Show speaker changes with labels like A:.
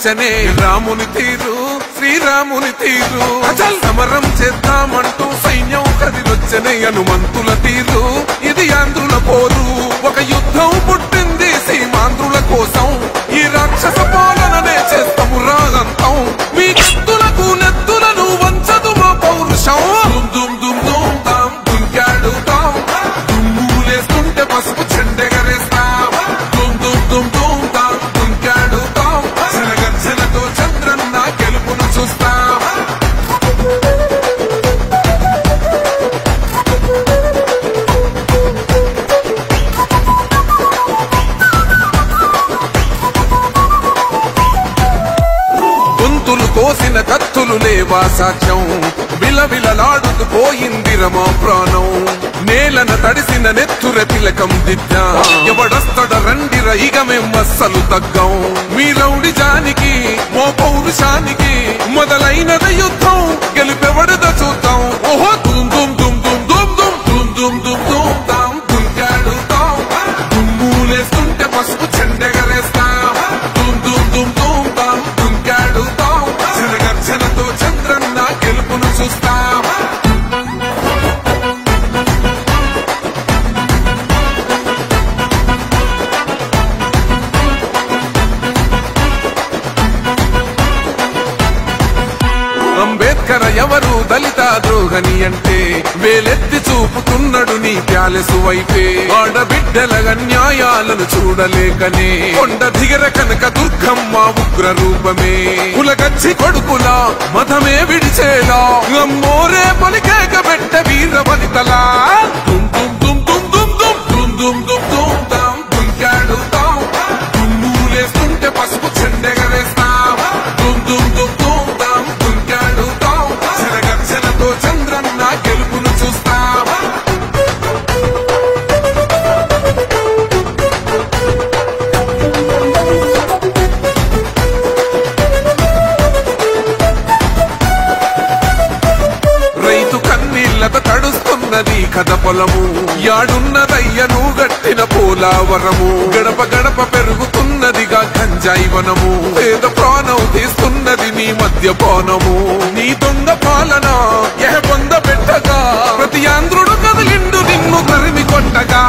A: నచ్చనే రాముని తీరు శ్రీరాముని తీరు అచల్ సమరం చేద్దామంటూ సైన్యం కదిలొచ్చనే హనుమంతుల తీరు ఇది ఆంధ్రుల పోరు ఒక యుద్ధం పుట్టింది సీమాంధ్రుల కోసం ఈ రాక్షస పాలననే చేస్తాము రాగంతం మీ కత్తులకు నెత్తులను వంచదు మా పౌరుషం దుమ్ దుమ్ దుమ్ తాం దుంకాడుతాం దుమ్ములేస్తుంటే పసుపు చెండెగరేస్తాం దుమ్ దుమ్ దుమ్ దుమ్ తాం దుంకాడుతాం జనగర్జనతో చంద్రన్న గెలుపును చూస్తాం కోసిన కత్తులు లేవా సాక్ష్యం విలవిలలాడుతూ పోయింది రమా ప్రాణం నేలన తడిసిన నెత్తుర తిలకం దిద్దా ఎవడొస్తడ రండిర ఇక మేం అస్సలు తగ్గం మీ రౌడి జానికి మో పౌరుషానికి మొదలైనది యుద్ధం గెలిపెవడదో చూద్దాం ఓహో దుమ్ దుమ్ దుమ్ దుమ్ దుమ్ దుమ్ దుమ్ దుమ్ దుమ్ దుమ్ తాం దుంకాడుతాం దుమ్ములేస్తుంటే పసుపు చెండెగరేస్తాం దుమ్ దుమ్ దుమ్ దుమ్ తాం దుంకాడుతాం జనగర్జనతో చంద్రన్న గెలుపును చూస్తాం అంబేద్కర్ ఎవరు దళిత ద్రోహని అంటే వేలెత్తి చూపుతున్నాడు నీ ప్యాలెసు వైపే ఆడబిడ్డల న్యాయాలను చూడలేకనే కొండ దిగర కనక దుర్గమ్మ ఉగ్ర రూపమే కులగచ్చి కొడుకులా మతమే విడిచేలా అమ్మోరే పలికేక పెట్ట వీర వనితలా దుమ్ దుమ్ దుమ్ దుమ్ దుమ్ దుమ్ దుమ్ దుమ్ దుమ్ తాం దుంకాడుతాం దుమ్ములేస్తుంటే పసుపు చెండెగరేస్తాం దుమ్ దుమ్ దుమ్ దుమ్ తాం దుంకాడుతాం జనగర్జనతో చంద్రన్న గెలుపును చూస్తాం రైతు కన్నీళ్లతో తడుస్తున్నది కథ పొలము యాడున్నదయ్యను గట్టిన పోలావరము గడప గడప పెరుగుతున్నదిగా గంజాయి వనము పేద ప్రాణం తీస్తున్నది నీ మద్యపానము నీ దొంగ పాలన ఎహ పొంద పెట్టగా ప్రతి ఆంధ్రుడు కదిలిండు నిన్ను తరిమి కొట్టగా